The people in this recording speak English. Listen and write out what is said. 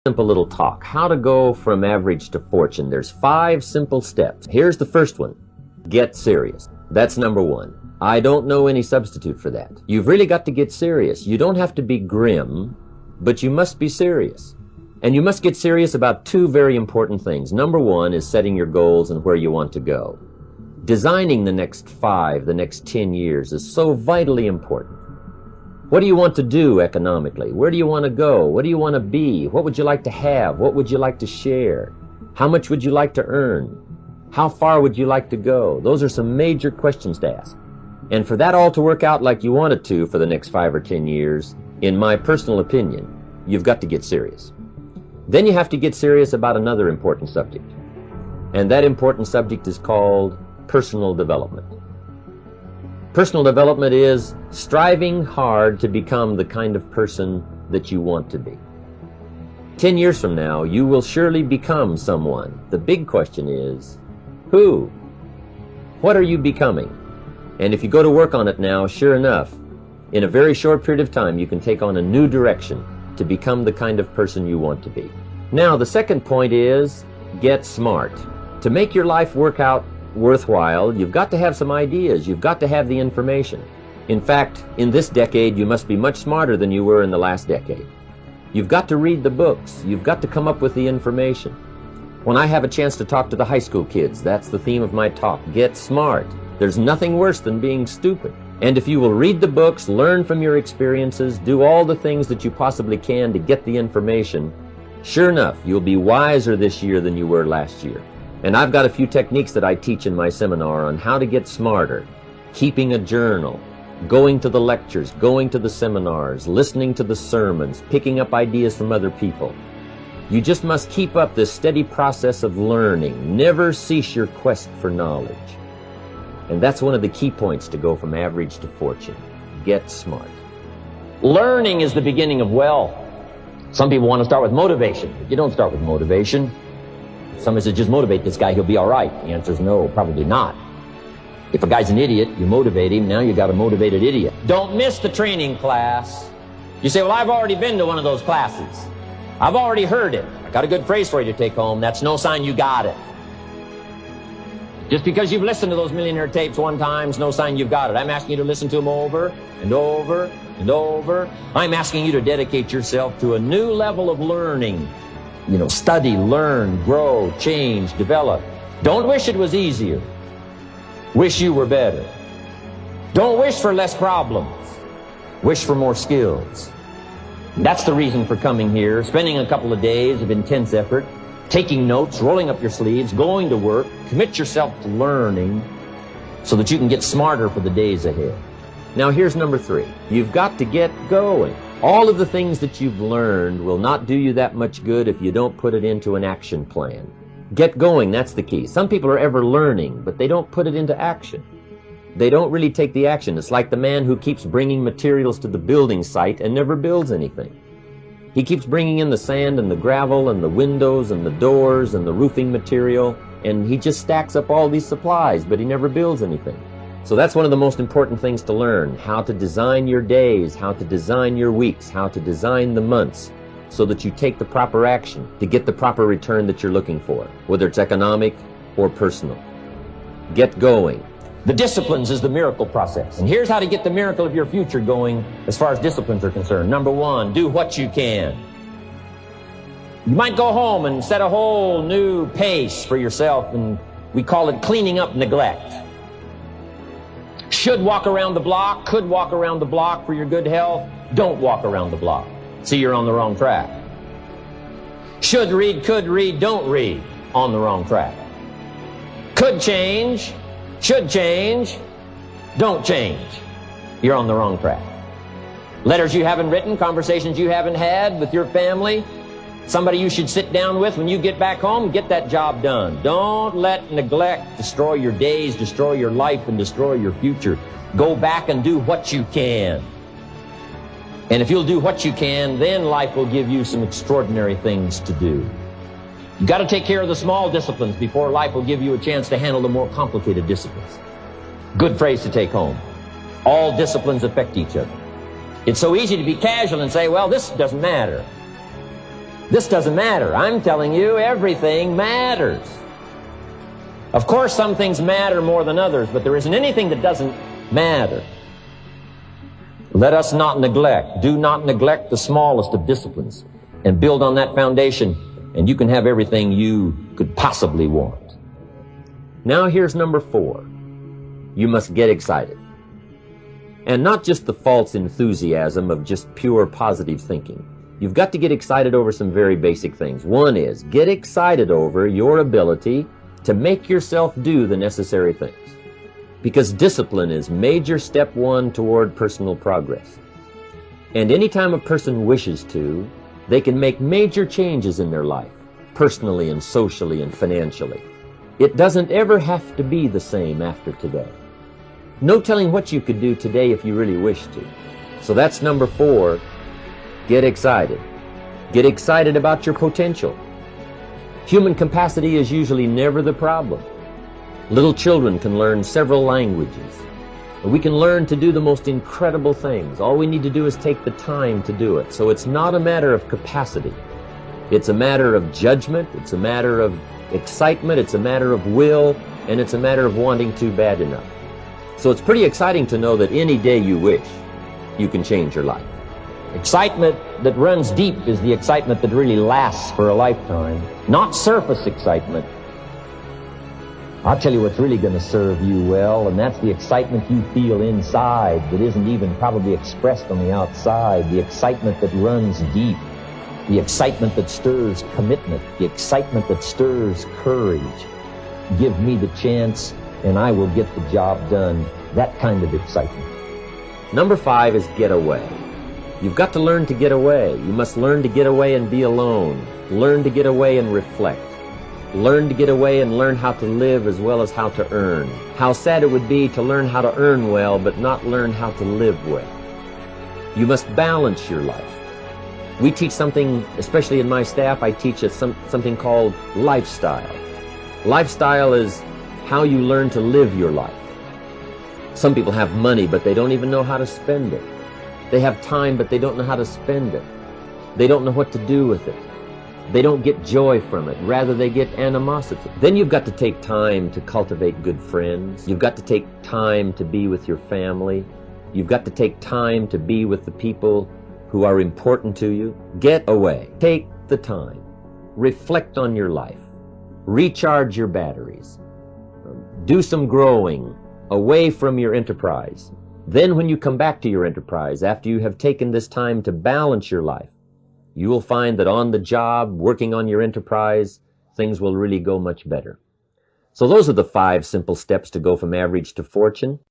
Simple little talk. How to go from average to fortune. There's 5 simple steps. Here's the first one. Get serious. That's number 1. I don't know any substitute for that. You've really got to get serious. You don't have to be grim, but you must be serious. And you must get serious about 2 very important things. Number 1 is setting your goals and where you want to go. Designing the next 5, the next 10 years is so vitally important. What do you want to do economically? Where do you want to go? What do you want to be? What would you like to have? What would you like to share? How much would you like to earn? How far would you like to go? Those are some major questions to ask. And for that all to work out like you want it to for the next 5 or 10 years, in my personal opinion, you've got to get serious. Then you have to get serious about another important subject. And that important subject is called personal development. Personal development is striving hard to become the kind of person that you want to be. 10 years from now, you will surely become someone. The big question is, who? What are you becoming? And if you go to work on it now, sure enough, in a very short period of time, you can take on a new direction to become the kind of person you want to be. Now, the second point is, get smart. To make your life work out worthwhile, you've got to have some ideas. You've got to have the information. In fact, in this decade, you must be much smarter than you were in the last decade. You've got to read the books. You've got to come up with the information. When I have a chance to talk to the high school kids, that's the theme of my talk. Get smart. There's nothing worse than being stupid. And if you will read the books, learn from your experiences, do all the things that you possibly can to get the information, sure enough, you'll be wiser this year than you were last year. And I've got a few techniques that I teach in my seminar on how to get smarter. Keeping a journal, going to the lectures, going to the seminars, listening to the sermons, picking up ideas from other people. You just must keep up this steady process of learning. Never cease your quest for knowledge. And that's one of the key points to go from average to fortune. Get smart. Learning is the beginning of wealth. Some people want to start with motivation, but you don't start with motivation. Somebody says, just motivate this guy, he'll be all right. The answer is no, probably not. If a guy's an idiot, you motivate him, now you got a motivated idiot. Don't miss the training class. You say, well, I've already been to one of those classes. I've already heard it. I got a good phrase for you to take home. That's no sign you got it. Just because you've listened to those millionaire tapes one time is no sign you've got it. I'm asking you to listen to them over and over and over. I'm asking you to dedicate yourself to a new level of learning. You know, study, learn, grow, change, develop. Don't wish it was easier. Wish you were better. Don't wish for less problems. Wish for more skills. That's the reason for coming here, spending a couple of days of intense effort, taking notes, rolling up your sleeves, going to work, commit yourself to learning so that you can get smarter for the days ahead. Now here's number 3. You've got to get going. All of the things that you've learned will not do you that much good if you don't put it into an action plan. Get going, that's the key. Some people are ever learning, but they don't put it into action. They don't really take the action. It's like the man who keeps bringing materials to the building site and never builds anything. He keeps bringing in the sand and the gravel and the windows and the doors and the roofing material, and he just stacks up all these supplies, but he never builds anything. So that's one of the most important things to learn, how to design your days, how to design your weeks, how to design the months, so that you take the proper action to get the proper return that you're looking for, whether it's economic or personal. Get going. The disciplines is the miracle process. And here's how to get the miracle of your future going as far as disciplines are concerned. Number 1, do what you can. You might go home and set a whole new pace for yourself, and we call it cleaning up neglect. Should walk around the block, could walk around the block for your good health. Don't walk around the block. See, you're on the wrong track. Should read, could read, don't read. On the wrong track. Could change, should change, don't change. You're on the wrong track. Letters you haven't written, conversations you haven't had with your family, somebody you should sit down with when you get back home, get that job done. Don't let neglect destroy your days, destroy your life, and destroy your future. Go back and do what you can. And if you'll do what you can, then life will give you some extraordinary things to do. You've got to take care of the small disciplines before life will give you a chance to handle the more complicated disciplines. Good phrase to take home. All disciplines affect each other. It's so easy to be casual and say, well, this doesn't matter. This doesn't matter. I'm telling you, everything matters. Of course, some things matter more than others, but there isn't anything that doesn't matter. Let us not neglect. Do not neglect the smallest of disciplines, and build on that foundation, and you can have everything you could possibly want. Now here's number 4. You must get excited. And not just the false enthusiasm of just pure positive thinking. You've got to get excited over some very basic things. One is, get excited over your ability to make yourself do the necessary things. Because discipline is major step 1 toward personal progress. And anytime a person wishes to, they can make major changes in their life, personally and socially and financially. It doesn't ever have to be the same after today. No telling what you could do today if you really wish to. So that's number 4. Get excited. Get excited about your potential. Human capacity is usually never the problem. Little children can learn several languages. We can learn to do the most incredible things. All we need to do is take the time to do it. So it's not a matter of capacity. It's a matter of judgment. It's a matter of excitement. It's a matter of will. And it's a matter of wanting to bad enough. So it's pretty exciting to know that any day you wish, you can change your life. Excitement that runs deep is the excitement that really lasts for a lifetime, not surface excitement. I'll tell you what's really going to serve you well, and that's the excitement you feel inside that isn't even probably expressed on the outside, the excitement that runs deep, the excitement that stirs commitment, the excitement that stirs courage. Give me the chance, and I will get the job done. That kind of excitement. Number 5 is get away. You've got to learn to get away. You must learn to get away and be alone. Learn to get away and reflect. Learn to get away and learn how to live as well as how to earn. How sad it would be to learn how to earn well, but not learn how to live well. You must balance your life. We teach something, especially in my staff, I teach something called lifestyle. Lifestyle is how you learn to live your life. Some people have money, but they don't even know how to spend it. They have time, but they don't know how to spend it. They don't know what to do with it. They don't get joy from it. Rather, they get animosity. Then you've got to take time to cultivate good friends. You've got to take time to be with your family. You've got to take time to be with the people who are important to you. Get away. Take the time. Reflect on your life. Recharge your batteries. Do some growing away from your enterprise. Then when you come back to your enterprise, after you have taken this time to balance your life, you will find that on the job, working on your enterprise, things will really go much better. So those are the 5 simple steps to go from average to fortune.